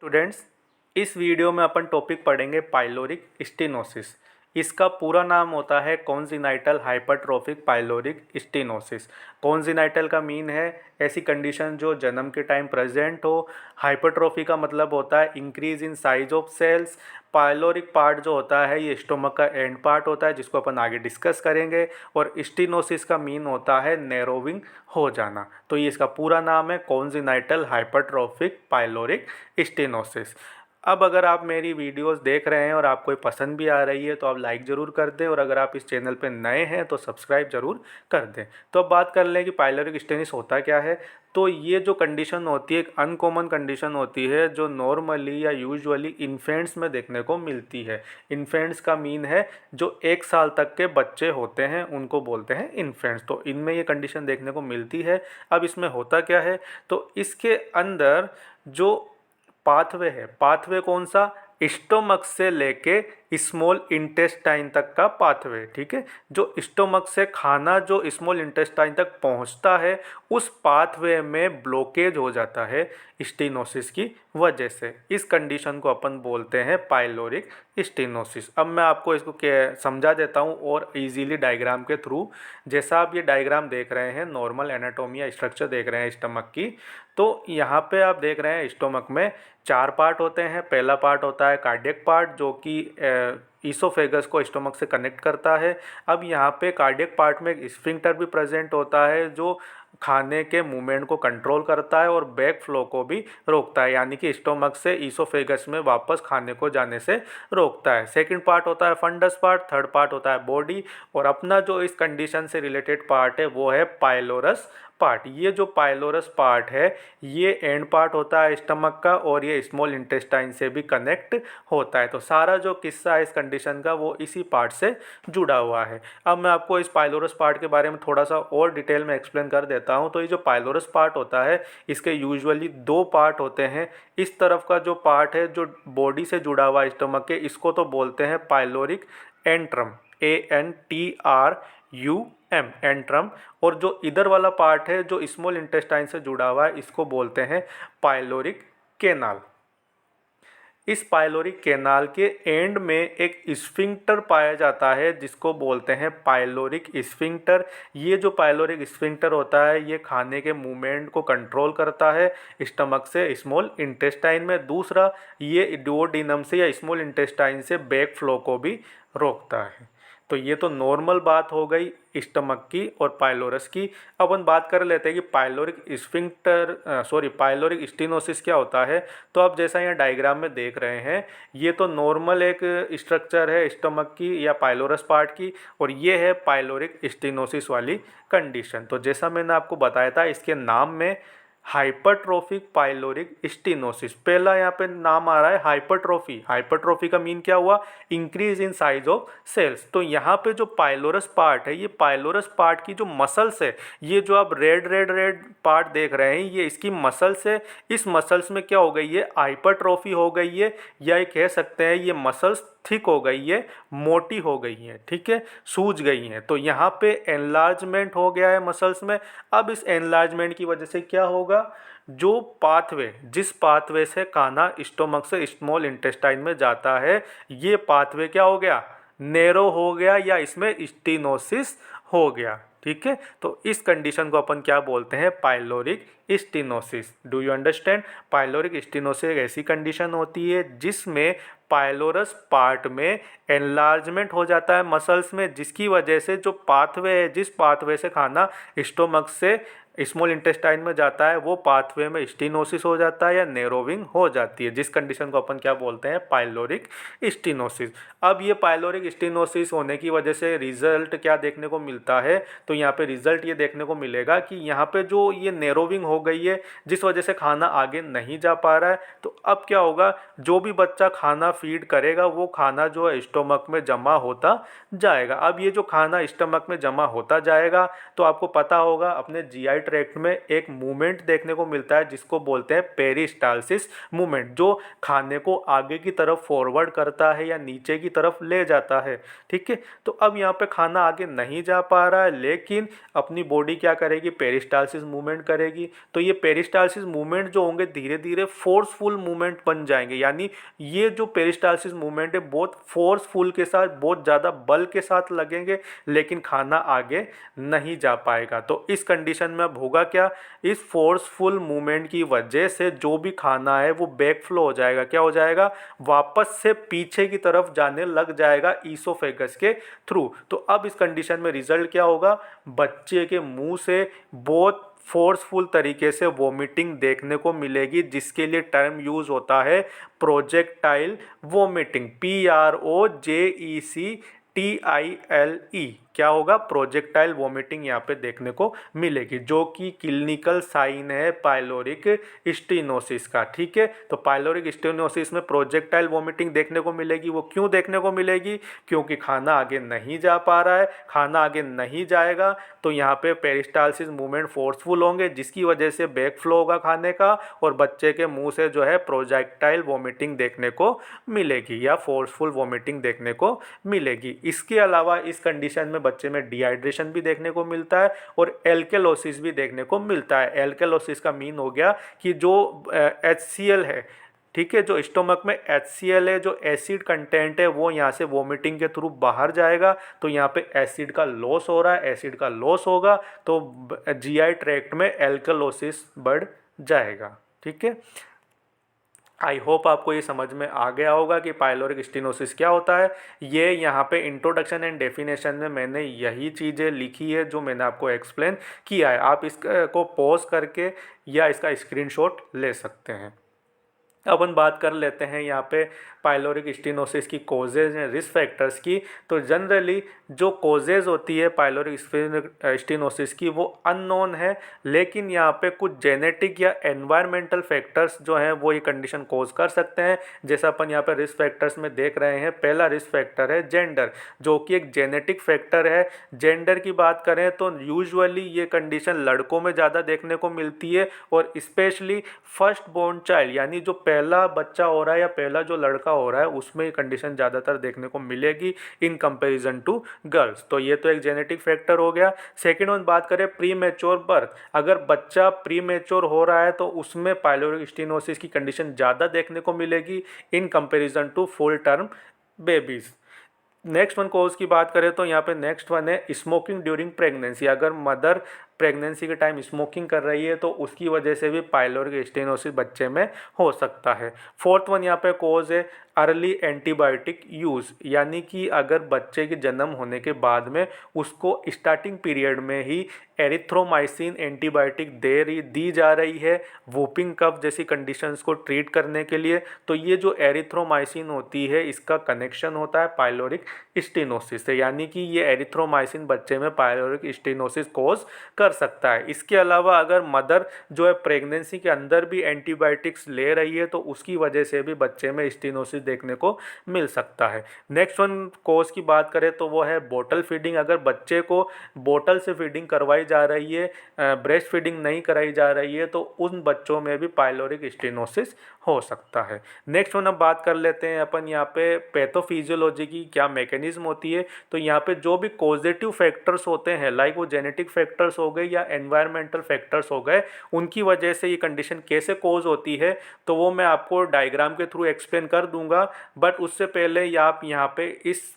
Students, इस video में अपन topic पढ़ेंगे पाइलोरिक स्टेनोसिस। इसका पूरा नाम होता है congenital hypertrophic pyloric stenosis. Congenital का मीन है ऐसी कंडीशन जो जन्म के टाइम प्रेजेंट हो। हाइपरट्रोफी का मतलब होता है increase in size of cells. Pyloric part जो होता है ये स्टोमक का एंड पार्ट होता है जिसको अपन आगे डिस्कस करेंगे। और स्टेनोसिस का मीन होता है नैरोविंग हो जाना। तो ये इसका पूरा नाम है कॉन्जेनिटल हाइपरट्रोफिक पाइलोरिक स्टेनोसिस। अब अगर आप मेरी वीडियोस देख रहे हैं और आपको ये पसंद भी आ रही है तो आप लाइक ज़रूर कर दें, और अगर आप इस चैनल पे नए हैं तो सब्सक्राइब ज़रूर कर दें। तो अब बात कर लें कि पाइलोरिक स्टेनोसिस होता क्या है। तो ये जो कंडीशन होती है एक अनकॉमन कंडीशन होती है जो नॉर्मली या यूजुअली इन्फेंट्स में देखने को मिलती है। इन्फेंट्स का मीन है जो 1 साल तक के बच्चे होते हैं उनको बोलते हैं इन्फेंट्स। तो इनमें ये कंडीशन देखने को मिलती है। अब इसमें होता क्या है, तो इसके अंदर जो पाथवे है, पाथवे कौन सा, स्टोमक से लेके स्मॉल इंटेस्टाइन तक का पाथवे। ठीक है, जो स्टोमक से खाना जो स्मॉल इंटेस्टाइन तक पहुंचता है उस पाथवे में ब्लॉकेज हो जाता है स्टेनोसिस की वजह से। इस कंडीशन को अपन बोलते हैं पाइलोरिक स्टेनोसिस। अब मैं आपको इसको समझा देता हूँ और इजीली डायग्राम के थ्रू। जैसा आप ये डायग्राम देख रहे हैं, नॉर्मल एनाटोमी या स्ट्रक्चर देख रहे हैं स्टमक की, तो यहाँ पे आप देख रहे हैं स्टोमक में 4 पार्ट होते हैं। पहला पार्ट होता है कार्डियक पार्ट जो कि ईसोफेगस को स्टोमक से कनेक्ट करता है। अब यहाँ पे कार्डियक पार्ट में एक स्फिंक्टर भी प्रेजेंट होता है जो खाने के मूवमेंट को कंट्रोल करता है और बैक फ्लो को भी रोकता है, यानी कि स्टोमक से ईसोफेगस में वापस खाने को जाने से रोकता है। सेकंड पार्ट होता है फंडस पार्ट, थर्ड पार्ट होता है बॉडी, और अपना जो इस कंडीशन से रिलेटेड पार्ट है वो है पाइलोरस पार्ट। ये जो पाइलोरस पार्ट है ये एंड पार्ट होता है स्टमक का और ये स्मॉल इंटेस्टाइन से भी कनेक्ट होता है। तो सारा जो किस्सा है इस कंडीशन का वो इसी पार्ट से जुड़ा हुआ है। अब मैं आपको इस पाइलोरस पार्ट के बारे में थोड़ा सा और डिटेल में एक्सप्लेन कर देता हूँ। तो ये जो पाइलोरस पार्ट होता है इसके यूजुअली 2 पार्ट होते हैं। इस तरफ का जो पार्ट है जो बॉडी से जुड़ा हुआ है स्टमक के, इसको तो बोलते हैं पाइलोरिक एंट्रम, ANTRUM, एंट्रम। और जो इधर वाला पार्ट है जो स्मॉल इंटेस्टाइन से जुड़ा हुआ है इसको बोलते हैं पाइलोरिक कैनाल। इस पाइलोरिक कैनाल के एंड में एक स्फिंक्टर पाया जाता है जिसको बोलते हैं पाइलोरिक स्फिंक्टर। ये जो पाइलोरिक स्फिंक्टर होता है ये खाने के मूवमेंट को कंट्रोल करता है स्टमक से स्मॉल इंटेस्टाइन में। दूसरा, ये डुओडेनम से या स्मॉल इंटेस्टाइन से बैक फ्लो को भी रोकता है। तो ये तो नॉर्मल बात हो गई स्टमक की और पाइलोरस की। अब अपन बात कर लेते हैं कि पाइलोरिक स्टेनोसिस क्या होता है। तो आप जैसा यहाँ डायग्राम में देख रहे हैं ये तो नॉर्मल एक स्ट्रक्चर है स्टमक की या पाइलोरस पार्ट की, और ये है पाइलोरिक स्टेनोसिस वाली कंडीशन। तो जैसा मैंने आपको बताया था इसके नाम में हाइपरट्रोफिक पाइलोरिक स्टेनोसिस, पहला यहाँ पे नाम आ रहा है हाइपरट्रोफी। हाइपरट्रोफी का मीन क्या हुआ, increase in size of cells. तो यहाँ पे जो पाइलोरस पार्ट है ये पाइलोरस पार्ट की जो मसल्स है, ये जो आप रेड रेड रेड पार्ट देख रहे हैं ये इसकी मसल्स है। इस मसल्स में क्या हो गई है, हाइपरट्रोफी हो गई है, या ये कह सकते हैं ये मसल्स थिक हो गई है, मोटी हो गई है, ठीक है, सूज गई हैं। तो यहाँ पे एनलार्जमेंट हो गया है मसल्स में। अब इस एनलार्जमेंट की वजह से क्या होगा, जो पाथवे, जिस पाथवे से खाना स्टोमक से स्मॉल इंटेस्टाइन में जाता है ये पाथवे क्या हो गया, नैरो हो गया, या इसमें स्टेनोसिस हो गया। ठीक है, तो इस कंडीशन को अपन क्या बोलते हैं, pyloric stenosis. Do you understand. Pyloric stenosis एक ऐसी कंडीशन होती है जिसमें पाइलोरस पार्ट में एनलार्जमेंट हो जाता है मसल्स में, जिसकी वजह से जो पाथवे है, जिस पाथवे से खाना स्टोमक से स्मॉल इंटेस्टाइन में जाता है वो पाथवे में स्टेनोसिस हो जाता है या नैरोविंग हो जाती है, जिस कंडीशन को अपन क्या बोलते हैं, पाइलोरिक स्टेनोसिस। अब ये पाइलोरिक स्टेनोसिस होने की वजह से रिजल्ट क्या देखने को मिलता है, तो यहाँ पे रिजल्ट ये देखने को मिलेगा कि यहाँ पे जो ये नैरोविंग हो गई है जिस वजह से खाना आगे नहीं जा पा रहा है, तो अब क्या होगा, जो भी बच्चा खाना फीड करेगा वो खाना जो है स्टोमक में जमा होता जाएगा। अब ये जो खाना स्टोमक में जमा होता जाएगा तो आपको पता होगा अपने GI ट्रैक्ट में एक मूवमेंट देखने को मिलता है जिसको बोलते हैं पेरिस्टालसिस मूवमेंट, जो खाने को आगे की तरफ फॉरवर्ड करता है या नीचे की तरफ ले जाता है। ठीक है, तो अब यहाँ पे खाना आगे नहीं जा पा रहा है, लेकिन अपनी बॉडी क्या करेगी, पेरिस्टालसिस मूवमेंट करेगी। तो ये पेरिस्टालसिस मूवमेंट जो होंगे धीरे धीरे फोर्सफुल मूवमेंट बन जाएंगे, यानी ये जो पेरिस्टालसिस मूवमेंट है बहुत फोर्सफुल के साथ, बहुत ज़्यादा बल के साथ लगेंगे, लेकिन खाना आगे नहीं जा पाएगा। तो इस कंडीशन में अब होगा क्या, इस फोर्सफुल मूवमेंट की वजह से जो भी खाना है वो बैक फ्लो हो जाएगा, क्या हो जाएगा, वापस से पीछे की तरफ जाने लग जाएगा ईसोफेगस के थ्रू। तो अब इस कंडीशन में रिजल्ट क्या होगा, बच्चे के मुंह से बहुत फोर्सफुल तरीके से वोमिटिंग देखने को मिलेगी, जिसके लिए टर्म यूज होता है प्रोजेक्टाइल वोमिटिंग, PROJECTILE। क्या होगा, प्रोजेक्टाइल वोमिटिंग यहाँ पे देखने को मिलेगी, जो कि क्लिनिकल साइन है पाइलोरिक स्टेनोसिस का। ठीक है, तो पाइलोरिक स्टेनोसिस में प्रोजेक्टाइल वोमिटिंग देखने को मिलेगी। वो क्यों देखने को मिलेगी, क्योंकि खाना आगे नहीं जा पा रहा है, खाना आगे नहीं जाएगा तो यहाँ पे पेरिस्टालसिस मूवमेंट फोर्सफुल होंगे, जिसकी वजह से बैक फ्लो होगा खाने का, और बच्चे के मुंह से जो है प्रोजेक्टाइल वोमिटिंग देखने को मिलेगी या फोर्सफुल वोमिटिंग देखने को मिलेगी। इसके अलावा इस कंडीशन में बच्चे में डिहाइड्रेशन भी देखने को मिलता है और एल्केलोसिस भी देखने को मिलता है। एल्केलोसिस का मीन हो गया कि जो HCl है, ठीक है, जो स्टोमक में HCl है, जो एसिड कंटेंट है, वो यहाँ से वोमिटिंग के थ्रू बाहर जाएगा, तो यहाँ पे एसिड का लॉस हो रहा है, एसिड का लॉस होगा तो GI ट्रैक्ट में एल्केलोसिस बढ़ जाएगा। ठीक है, आई होप आपको ये समझ में आ गया होगा कि पाइलोरिक स्टेनोसिस क्या होता है। ये यहाँ पे इंट्रोडक्शन एंड डेफिनेशन में मैंने यही चीज़ें लिखी है जो मैंने आपको एक्सप्लेन किया है। आप इसको पॉज करके या इसका स्क्रीनशॉट ले सकते हैं। अब हम बात कर लेते हैं यहाँ पे पाइलोरिक स्टेनोसिस की कोजेज एंड रिस्क फैक्टर्स की। तो जनरली जो कोजेज होती है पाइलोरिक स्टेनोसिस की वो अननोन है, लेकिन यहाँ पे कुछ जेनेटिक या एनवायरमेंटल फैक्टर्स जो हैं वो ये कंडीशन कोज कर सकते हैं। जैसा अपन यहाँ पे रिस्क फैक्टर्स में देख रहे हैं, पहला रिस्क फैक्टर है जेंडर, जो कि एक जेनेटिक फैक्टर है। जेंडर की बात करें तो यूजुअली ये कंडीशन लड़कों में ज़्यादा देखने को मिलती है, और स्पेशली फर्स्ट बोर्न चाइल्ड, यानी जो पहला बच्चा हो रहा है या पहला जो लड़का हो रहा है उसमें ये कंडीशन ज़्यादातर देखने को मिलेगी इन कंपैरिजन टू गर्ल्स। तो ये तो एक जेनेटिक फैक्टर हो गया। सेकेंड वन बात करें प्री मैच्योर बर्थ, अगर बच्चा प्री मैच्योर हो रहा है तो उसमें पाइलोरिक स्टेनोसिस की कंडीशन ज़्यादा देखने को मिलेगी in comparison to full term babies. Next one cause की बात करें तो यहाँ पे नेक्स्ट वन है स्मोकिंग ड्यूरिंग प्रेगनेंसी। अगर मदर प्रेगनेंसी के टाइम स्मोकिंग कर रही है तो उसकी वजह से भी पाइलोरिक स्टेनोसिस बच्चे में हो सकता है। फोर्थ वन यहाँ पे कोज है अर्ली एंटीबायोटिक यूज़, यानी कि अगर बच्चे के जन्म होने के बाद में उसको स्टार्टिंग पीरियड में ही एरिथ्रोमाइसिन एंटीबायोटिक दी जा रही है वूपिंग कफ जैसी कंडीशंस को ट्रीट करने के लिए, तो ये जो एरिथ्रोमाइसिन होती है इसका कनेक्शन होता है पाइलोरिक स्टेनोसिस से, यानी कि ये एरिथ्रोमाइसिन बच्चे में पाइलोरिक स्टेनोसिस कोज कर सकता है। इसके अलावा अगर मदर जो है प्रेगनेंसी के अंदर भी एंटीबायोटिक्स ले रही है तो उसकी वजह से भी बच्चे में स्टेनोसिस देखने को मिल सकता है। नेक्स्ट वन कोज की बात करें तो वो है बोतल फीडिंग। अगर बच्चे को बोतल से फीडिंग करवाई जा रही है, ब्रेस्ट फीडिंग नहीं कराई जा रही है, तो उन बच्चों में भी पाइलोरिक स्टेनोसिस हो सकता है। नेक्स्ट वन अब बात कर लेते हैं अपन यहाँ पे पैथोफिजियोलॉजी की क्या मैकेनिज्म होती है। तो यहाँ पे जो भी पॉजिटिव फैक्टर्स होते हैं, लाइक वो जेनेटिक फैक्टर्स हो गए या एनवायरमेंटल फैक्टर्स हो गए, उनकी वजह से ये कंडीशन कैसे कोज होती है तो वो मैं आपको डायग्राम के थ्रू एक्सप्लेन कर दूंगा। बट उससे पहले आप यहाँ पे इस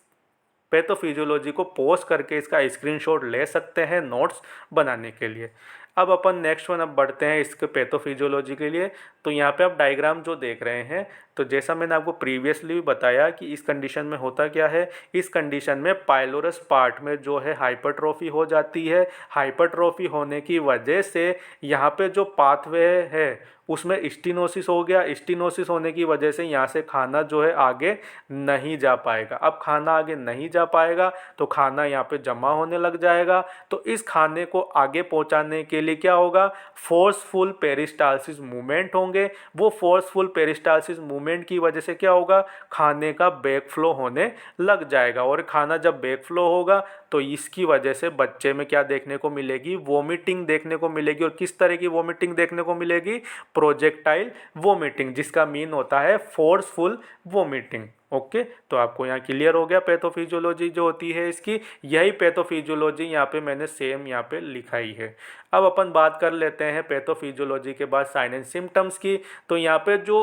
पैथोफिजियोलॉजी को पॉज करके इसका स्क्रीनशॉट ले सकते हैं नोट्स बनाने के लिए। अब अपन नेक्स्ट वन अब बढ़ते हैं इसके पैथोफिजियोलॉजी के लिए। तो यहाँ पे आप डायग्राम जो देख रहे हैं, तो जैसा मैंने आपको प्रीवियसली भी बताया कि इस कंडीशन में होता क्या है, इस कंडीशन में पाइलोरस पार्ट में जो है हाइपरट्रॉफी हो जाती है। हाइपरट्रॉफी होने की वजह से यहाँ पे जो पाथवे है उसमें स्टेनोसिस हो गया। स्टेनोसिस होने की वजह से यहाँ से खाना जो है आगे नहीं जा पाएगा। अब खाना आगे नहीं जा पाएगा तो खाना यहाँ पे जमा होने लग जाएगा। तो इस खाने को आगे पहुँचाने के लिए क्या होगा, फोर्सफुल पेरिस्टालसिस मूवमेंट होंगे। वो फोर्सफुल पेरिस्टालसिस मूवमेंट मूवमेंट की वजह से क्या होगा, खाने का बैक फ्लो होने लग जाएगा। और खाना जब बैक फ्लो होगा तो इसकी वजह से बच्चे में क्या देखने को मिलेगी, वोमिटिंग देखने को मिलेगी। और किस तरह की वोमिटिंग देखने को मिलेगी, प्रोजेक्टाइल वोमिटिंग, जिसका मीन होता है फोर्सफुल वोमिटिंग। ओके, तो आपको यहाँ क्लियर हो गया पैथोफिजियोलॉजी जो होती है इसकी। यही पैथोफिजियोलॉजी यहाँ पे मैंने सेम यहाँ पे लिखाई है। अब अपन बात कर लेते हैं पैथोफिजियोलॉजी के बाद साइन एंड सिम्टम्स की। तो यहाँ पे जो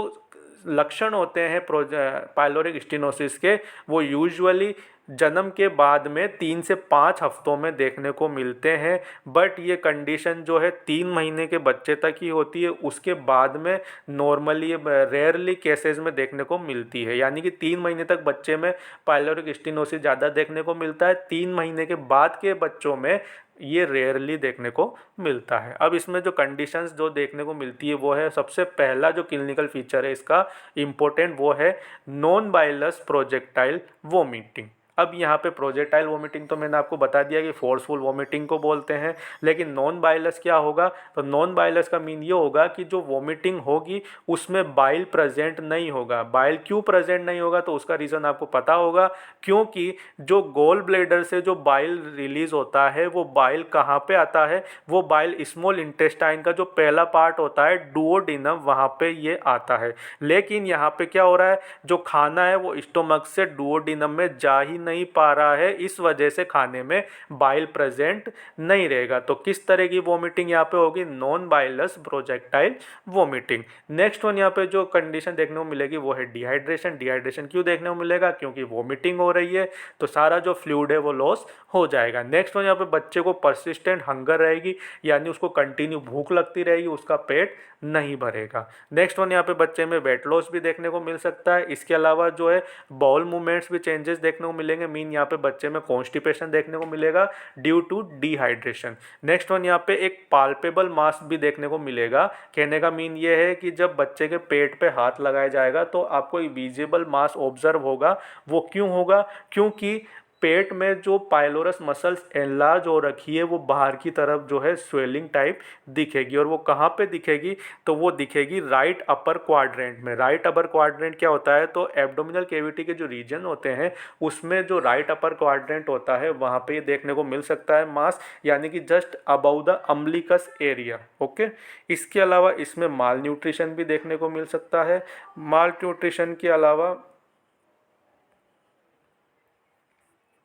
लक्षण होते हैं पाइलोरिक स्टेनोसिस के, वो यूजुअली जन्म के बाद में 3 से 5 हफ्तों में देखने को मिलते हैं। बट ये कंडीशन जो है 3 महीने के बच्चे तक ही होती है, उसके बाद में नॉर्मली रेयरली केसेस में देखने को मिलती है। यानी कि 3 महीने तक बच्चे में पाइलोरिक स्टेनोसिस ज़्यादा देखने को मिलता है, 3 महीने के बाद के बच्चों में ये रेयरली देखने को मिलता है। अब इसमें जो कंडीशंस जो देखने को मिलती है वो है, सबसे पहला जो क्लिनिकल फीचर है इसका इम्पोर्टेंट, वो है नॉन बाइलस प्रोजेक्टाइल वोमिटिंग। अब यहाँ पे प्रोजेक्टाइल वोमिटिंग तो मैंने आपको बता दिया कि फोर्सफुल वोमिटिंग को बोलते हैं, लेकिन नॉन बाइलस क्या होगा, तो नॉन बाइलस का मीन ये होगा कि जो वोमिटिंग होगी उसमें बाइल प्रेजेंट नहीं होगा। बाइल क्यों प्रेजेंट नहीं होगा, तो उसका रीज़न आपको पता होगा, क्योंकि जो गोल ब्लेडर से जो बाइल रिलीज होता है वो बाइल कहाँ पे आता है, वो बाइल स्मॉल इंटेस्टाइन का जो पहला पार्ट होता है डुओडेनम, वहाँ पे ये आता है। लेकिन यहाँ पे क्या हो रहा है, जो खाना है वो स्टोमक से डुओडेनम में जा ही नहीं पा रहा है, इस वजह से खाने में बाइल प्रेजेंट नहीं रहेगा। तो किस तरह की वोमिटिंग यहाँ पे होगी, non bilious projectile vomiting. Next one यहाँ पे जो कंडीशन देखने को मिलेगी वो है डिहाइड्रेशन। डिहाइड्रेशन क्यों देखने को मिलेगा, क्योंकि वोमिटिंग हो रही है तो सारा जो फ्लूइड है वो लॉस हो जाएगा। नेक्स्ट वन यहाँ पे बच्चे को परसिस्टेंट हंगर रहेगी, यानी उसको कंटिन्यू भूख लगती रहेगी, उसका पेट नहीं भरेगा। नेक्स्ट वन यहाँ पे बच्चे में वेट लॉस भी देखने को मिल सकता है। इसके अलावा जो है बाउल मूवमेंट्स भी चेंजेस देखने को मिलेंगे, मीन यहाँ पे बच्चे में कॉन्स्टिपेशन देखने को मिलेगा due to dehydration. Next one यहाँ पे एक पाल्पेबल मास भी देखने को मिलेगा। कहने का मीन ये है कि जब बच्चे के पेट पे हाथ लगाया जाएगा तो आपको विजिबल मास ऑब्जर्व होगा। वो क्यों होगा, क्योंकि पेट में जो पाइलोरस मसल्स एनलार्ज हो रखी है वो बाहर की तरफ जो है स्वेलिंग टाइप दिखेगी। और वो कहाँ पे दिखेगी, तो वो दिखेगी राइट अपर क्वाड्रेंट में। राइट अपर क्वाड्रेंट क्या होता है, तो एब्डोमिनल कैविटी के जो रीजन होते हैं उसमें जो राइट अपर क्वाड्रेंट होता है वहाँ पे देखने को मिल सकता है मास, यानी कि just about the umbilicus area. Okay, इसके अलावा इसमें माल न्यूट्रिशन भी देखने को मिल सकता है। माल न्यूट्रिशन के अलावा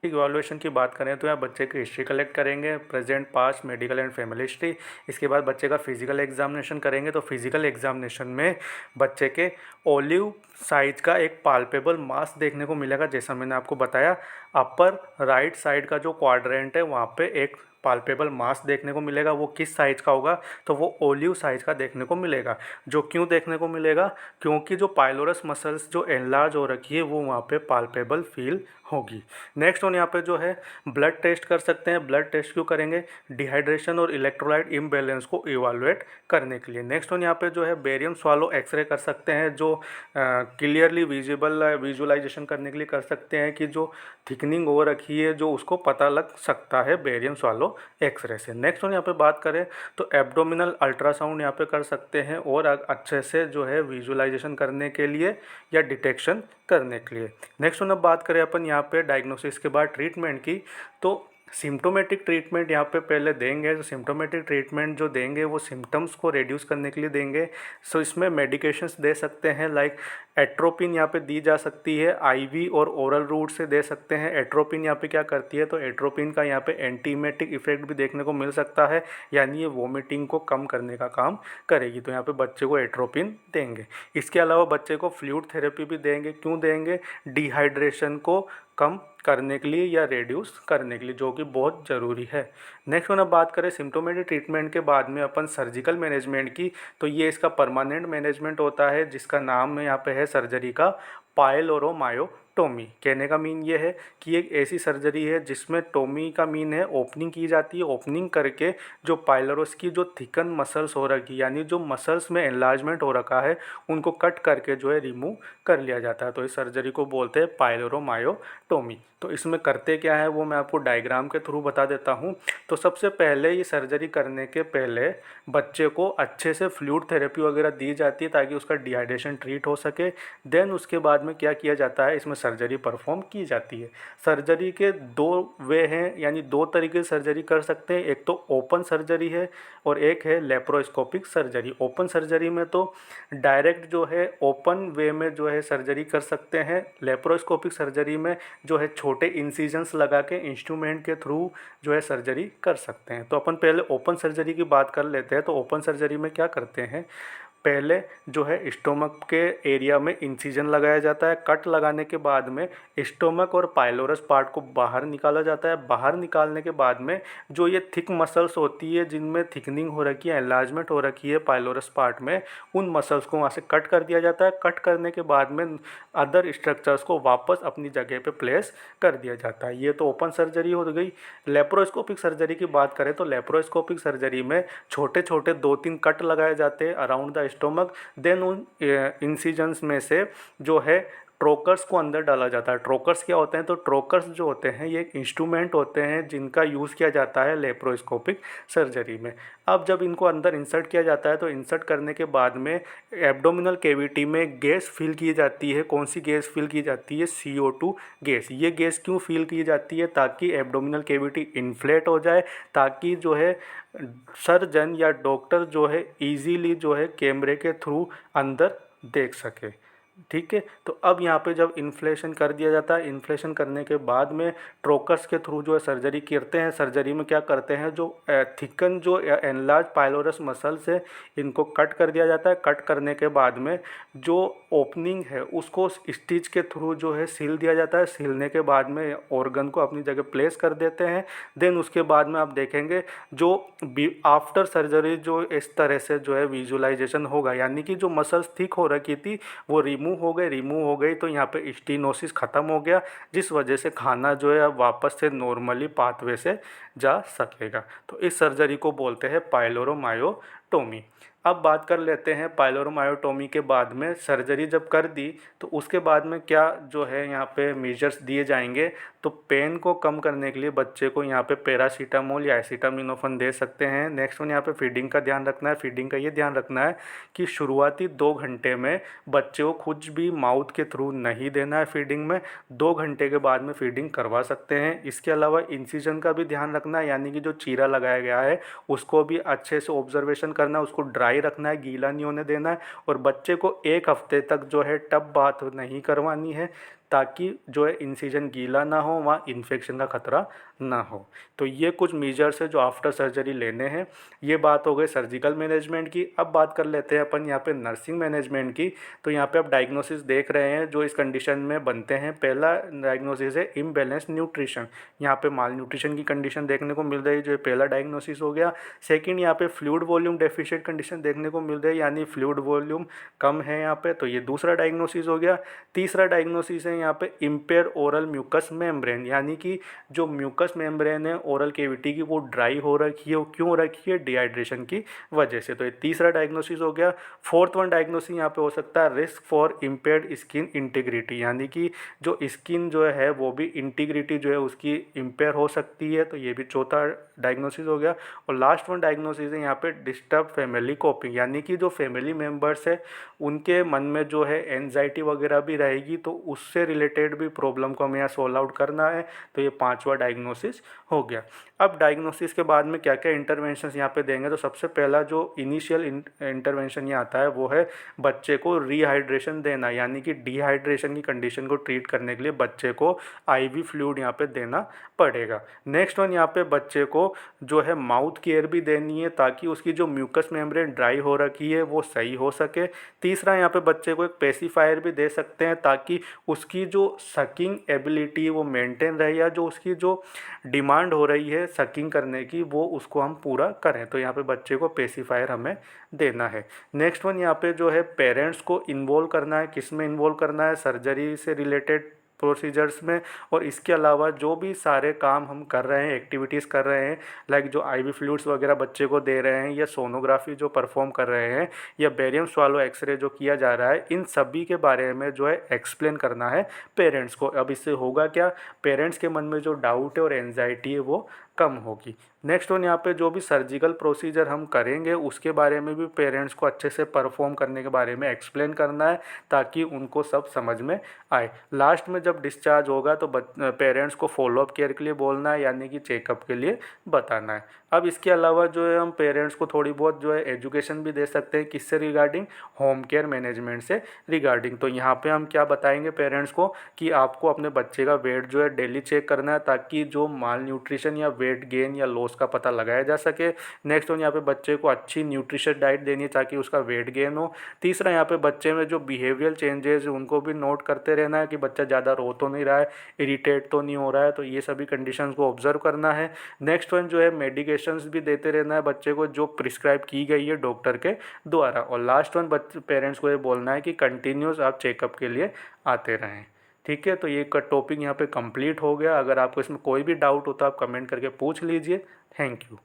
इवैल्यूएशन की बात करें तो यहाँ बच्चे की हिस्ट्री कलेक्ट करेंगे, present past medical and family history. इसके बाद बच्चे का फिजिकल एग्जामिनेशन करेंगे। तो फिजिकल एग्जामिनेशन में बच्चे के ओलिव साइज का एक पाल्पेबल मास देखने को मिलेगा। जैसा मैंने आपको बताया, अपर राइट साइड का जो क्वाड्रेंट है वहाँ पे एक पाल्पेबल मास देखने को मिलेगा। वो किस साइज का होगा, तो वो ओलिव साइज का देखने को मिलेगा। जो क्यों देखने को मिलेगा, क्योंकि जो पाइलोरस मसल्स जो एनलार्ज हो रखी है वो वहाँ पे पाल्पेबल फील होगी। नेक्स्ट वन यहाँ पे जो है ब्लड टेस्ट कर सकते हैं। ब्लड टेस्ट क्यों करेंगे, डिहाइड्रेशन और इलेक्ट्रोलाइट इम्बैलेंस को इवालुएट करने के लिए। नेक्स्ट वन यहाँ पे जो है बेरियम स्वालो एक्सरे कर सकते हैं, जो क्लियरली विजुअलाइजेशन करने के लिए कर सकते हैं कि जो थिकनिंग हो रखी है जो उसको पता लग सकता है बेरियम स्वालो एक्सरे से। नेक्स्ट वन यहाँ पे बात करें तो एब्डोमिनल अल्ट्रासाउंड यहाँ पे कर सकते हैं, और अच्छे से जो है विजुअलाइजेशन करने के लिए या डिटेक्शन करने के लिए। नेक्स्ट वन अब बात करें अपन यहाँ पे डायग्नोसिस के बाद ट्रीटमेंट की, तो सिम्टोमेटिक ट्रीटमेंट यहाँ पे पहले देंगे। तो सिम्टोमेटिक ट्रीटमेंट जो देंगे वो सिम्टम्स को रिड्यूस करने के लिए देंगे। सो इसमें मेडिकेशंस दे सकते हैं, लाइक एट्रोपिन यहाँ पे दी जा सकती है, आईवी और ओरल रूट से दे सकते हैं। एट्रोपिन यहाँ पे क्या करती है, तो एट्रोपिन का यहाँ पे एंटीमेटिक इफेक्ट भी देखने को मिल सकता है, यानी ये वोमिटिंग को कम करने का काम करेगी। तो यहाँ पे बच्चे को एट्रोपिन देंगे। इसके अलावा बच्चे को फ्लूइड थेरेपी भी देंगे। क्यों देंगे, डिहाइड्रेशन को कम करने के लिए या रिड्यूस करने के लिए, जो कि बहुत ज़रूरी है। नेक्स्ट वन अब बात करें सिम्टोमेटिक ट्रीटमेंट के बाद में अपन सर्जिकल मैनेजमेंट की, तो ये इसका परमानेंट मैनेजमेंट होता है, जिसका नाम यहाँ पे है सर्जरी का पाइलोरोमायोटॉमी। टोमी। कहने का मीन ये है कि एक ऐसी सर्जरी है जिसमें टोमी का मीन है ओपनिंग की जाती है। ओपनिंग करके जो पाइलोरस की जो थिकन मसल्स हो रखी, यानी जो मसल्स में एनलार्जमेंट हो रखा है, उनको कट करके जो है रिमूव कर लिया जाता है। तो इस सर्जरी को बोलते हैं पाइलोरोमायोटोमी। तो इसमें करते क्या है वो मैं आपको डायग्राम के थ्रू बता देता हूँ। तो सबसे पहले ये सर्जरी करने के पहले बच्चे को अच्छे से फ्लूइड थेरेपी वगैरह दी जाती है ताकि उसका डिहाइड्रेशन ट्रीट हो सके। देन उसके बाद में क्या किया जाता है, इसमें सर्जरी परफॉर्म की जाती है। सर्जरी के दो वे हैं, यानी दो तरीके से सर्जरी कर सकते हैं। एक तो ओपन सर्जरी है और एक है लेप्रोस्कोपिक सर्जरी। ओपन सर्जरी में तो डायरेक्ट जो है ओपन वे में जो है सर्जरी कर सकते हैं। लेप्रोस्कोपिक सर्जरी में जो है छोटे इंसिजन्स लगा के इंस्ट्रूमेंट के थ्रू जो है सर्जरी कर सकते हैं। तो अपन पहले ओपन सर्जरी की बात कर लेते हैं। तो ओपन सर्जरी में क्या करते हैं, पहले जो है स्टोमक के एरिया में इंसिजन लगाया जाता है। कट लगाने के बाद में स्टोमक और पाइलोरस पार्ट को बाहर निकाला जाता है। बाहर निकालने के बाद में जो ये थिक मसल्स होती है जिनमें थिकनिंग हो रखी है, एनलार्जमेंट हो रखी है पाइलोरस पार्ट में, उन मसल्स को वहाँ से कट कर दिया जाता है। कट करने के बाद में अदर स्ट्रक्चर्स को वापस अपनी जगह पे प्लेस कर दिया जाता है। ये तो ओपन सर्जरी हो गई। लेप्रोस्कोपिक सर्जरी की बात करें तो लेप्रोस्कोपिक सर्जरी में छोटे छोटे 2-3 कट लगाए जाते हैं अराउंड द स्टोमक। देन उन इंसिजन्स में से जो है ट्रोकर्स को अंदर डाला जाता है। ट्रोकर्स क्या होते हैं, तो ट्रोकर्स जो होते हैं ये एक इंस्ट्रूमेंट होते हैं जिनका यूज़ किया जाता है लेप्रोस्कोपिक सर्जरी में। अब जब इनको अंदर इंसर्ट किया जाता है तो इंसर्ट करने के बाद में एब्डोमिनल कैविटी में गैस फिल की जाती है। कौन सी गैस फिल की जाती है, CO2 गैस। ये गैस क्यों फिल की जाती है, ताकि एब्डोमिनल कैविटी इन्फ्लेट हो जाए, ताकि जो है सर्जन या डॉक्टर जो है इजीली जो है कैमरे के थ्रू अंदर देख सके। ठीक है, तो अब यहाँ पे जब इन्फ्लेशन कर दिया जाता है, इन्फ्लेशन करने के बाद में ट्रोकर्स के थ्रू जो है सर्जरी करते हैं। सर्जरी में क्या करते हैं, जो थिकन जो एनलार्ज पाइलोरस मसल्स है इनको कट कर दिया जाता है। कट करने के बाद में जो ओपनिंग है उसको स्टिच के थ्रू जो है सील दिया जाता है। सीलने के बाद में ऑर्गन को अपनी जगह प्लेस कर देते हैं। देन उसके बाद में आप देखेंगे जो आफ्टर सर्जरी जो इस तरह से जो है विजुअलाइजेशन होगा, यानी कि जो मसल्स थिक हो रखी थी वो रिमूव हो गई। तो यहाँ पे स्टीनोसिस ख़त्म हो गया, जिस वजह से खाना जो है अब वापस से नॉर्मली पाथवे से जा सकेगा। तो इस सर्जरी को बोलते हैं पाइलोरोमायोटोमी। अब बात कर लेते हैं पाइलोरोमायोटोमी के बाद में सर्जरी जब कर दी तो उसके बाद में क्या जो है यहाँ पे मेजर्स दिए जाएंगे। तो पेन को कम करने के लिए बच्चे को यहाँ पे पैरासीटामोल या एसिटामिनोफन दे सकते हैं। नेक्स्ट वन यहाँ पे फीडिंग का ध्यान रखना है। फीडिंग का ये ध्यान रखना है कि शुरुआती 2 घंटे में बच्चे को कुछ भी माउथ के थ्रू नहीं देना है। फीडिंग में 2 घंटे के बाद में फीडिंग करवा सकते हैं। इसके अलावा इंसिजन का भी ध्यान रखना है, यानी कि जो चीरा लगाया गया है उसको भी अच्छे से ऑब्जर्वेशन करना है, उसको ड्राई रखना है, गीला नहीं होने देना है। और बच्चे को 1 हफ्ते तक जो है टब बाथ नहीं करवानी है, ताकि जो है इंसिजन गीला ना हो, वहाँ इन्फेक्शन का खतरा ना हो। तो ये कुछ मेजर्स है जो आफ्टर सर्जरी लेने हैं। ये बात हो गई सर्जिकल मैनेजमेंट की। अब बात कर लेते हैं अपन यहाँ पे नर्सिंग मैनेजमेंट की। तो यहाँ पे आप डायग्नोसिस देख रहे हैं जो इस कंडीशन में बनते हैं। पहला डायग्नोसिस है इम्बैलेंस न्यूट्रिशन। यहाँ पे माल न्यूट्रिशन की कंडीशन देखने को मिल रही है, जो ये पहला डायग्नोसिस हो गया। सेकेंड यहाँ पे फ्लूइड वॉल्यूम डेफिशिएंट कंडीशन देखने को मिल रही है, यानी फ्लूइड वॉल्यूम कम है यहाँ पे, तो ये दूसरा डायग्नोसिस हो गया। तीसरा डायग्नोसिस है यहाँ पे इम्पेयर ओरल म्यूकस मेम्ब्रेन, यानी कि जो म्यूकस मेम्ब्रेन है ओरल केविटी की वो ड्राई हो रखी है। वो क्यों हो रखी है, डिहाइड्रेशन की वजह से। तो ये तीसरा डायग्नोसिस हो गया। फोर्थ वन डायग्नोसिस यहाँ पे हो सकता है risk for impaired skin integrity, यानी कि जो स्किन जो है वो भी इंटीग्रिटी जो है उसकी इम्पेयर हो सकती है। तो ये भी चौथा डायग्नोसिस हो गया। और लास्ट वन डायग्नोसिस है यहाँ पे डिस्टर्ब फैमिली कोपिंग, यानी कि जो फैमिली मेम्बर्स है उनके मन में जो है एनजाइटी वगैरह भी रहेगी, तो उससे रिलेटेड भी प्रॉब्लम को हमें यहाँ सॉल्व आउट करना है। तो ये 5वां डायग्नोसिस हो गया। अब डायग्नोसिस के बाद में क्या क्या इंटरवेंशंस यहाँ पे देंगे। तो सबसे पहला जो इनिशियल इंटरवेंशन यहाँ आता है वो है बच्चे को रिहाइड्रेशन देना, यानी कि डिहाइड्रेशन की कंडीशन को ट्रीट करने के लिए बच्चे को IV फ्लूइड यहाँ पे देना पड़ेगा। नेक्स्ट वन यहाँ पे बच्चे को जो है माउथ केयर भी देनी है, ताकि उसकी जो म्यूकस मेम्ब्रेन ड्राई हो रखी है वो सही हो सके। तीसरा यहाँ पे बच्चे को एक पेसिफायर भी दे सकते हैं, ताकि उसकी जो सकिंग एबिलिटी है वो मेंटेन रहे, या जो उसकी जो डिमांड हो रही है सकिंग करने की वो उसको हम पूरा करें। तो यहाँ पे बच्चे को पेसिफायर हमें देना है। नेक्स्ट वन यहाँ पे जो है पेरेंट्स को इन्वॉल्व करना है। किस में इन्वॉल्व करना है, सर्जरी से रिलेटेड प्रोसीजर्स में। और इसके अलावा जो भी सारे काम हम कर रहे हैं, एक्टिविटीज़ कर रहे हैं, लाइक जो आईवी फ्लूइड्स वगैरह बच्चे को दे रहे हैं, या सोनोग्राफी जो परफॉर्म कर रहे हैं, या बेरियम स्वालो एक्सरे जो किया जा रहा है, इन सभी के बारे में जो है एक्सप्लेन करना है पेरेंट्स को। अब इससे होगा क्या, पेरेंट्स के मन में जो डाउट है और एंजाइटी है वो कम होगी। नेक्स्ट वन, यहाँ पे जो भी सर्जिकल प्रोसीजर हम करेंगे उसके बारे में भी पेरेंट्स को अच्छे से परफॉर्म करने के बारे में एक्सप्लेन करना है, ताकि उनको सब समझ में आए। लास्ट में जब डिस्चार्ज होगा तो पेरेंट्स को फॉलोअप केयर के लिए बोलना है, यानी कि चेकअप के लिए बताना है। अब इसके अलावा जो है हम पेरेंट्स को थोड़ी बहुत जो है एजुकेशन भी दे सकते हैं, किससे रिगार्डिंग, होम केयर मैनेजमेंट से रिगार्डिंग। तो यहाँ पे हम क्या बताएंगे पेरेंट्स को कि आपको अपने बच्चे का वेट जो है डेली चेक करना है, ताकि जो माल न्यूट्रिशन या वेट गेन या लॉस का पता लगाया जा सके। नेक्स्ट वन, यहाँ पे बच्चे को अच्छी न्यूट्रिशियस डाइट देनी है ताकि उसका वेट गेन हो। तीसरा, यहाँ पे बच्चे में जो बिहेवियल चेंजेस उनको भी नोट करते रहना है कि बच्चा ज़्यादा रो तो नहीं रहा है, इरिटेट तो नहीं हो रहा है, तो ये सभी कंडीशंस को ऑब्जर्व करना है। नेक्स्ट वन जो है मेडिकेशंस भी देते रहना है बच्चे को, जो प्रिस्क्राइब की गई है डॉक्टर के द्वारा। और लास्ट वन, पेरेंट्स को ये बोलना है कि कंटिन्यूस आप चेकअप के लिए आते रहें। ठीक है, तो ये टॉपिक यहाँ पे कंप्लीट हो गया। अगर आपको इसमें कोई भी डाउट हो तो आप कमेंट करके पूछ लीजिए। Thank you.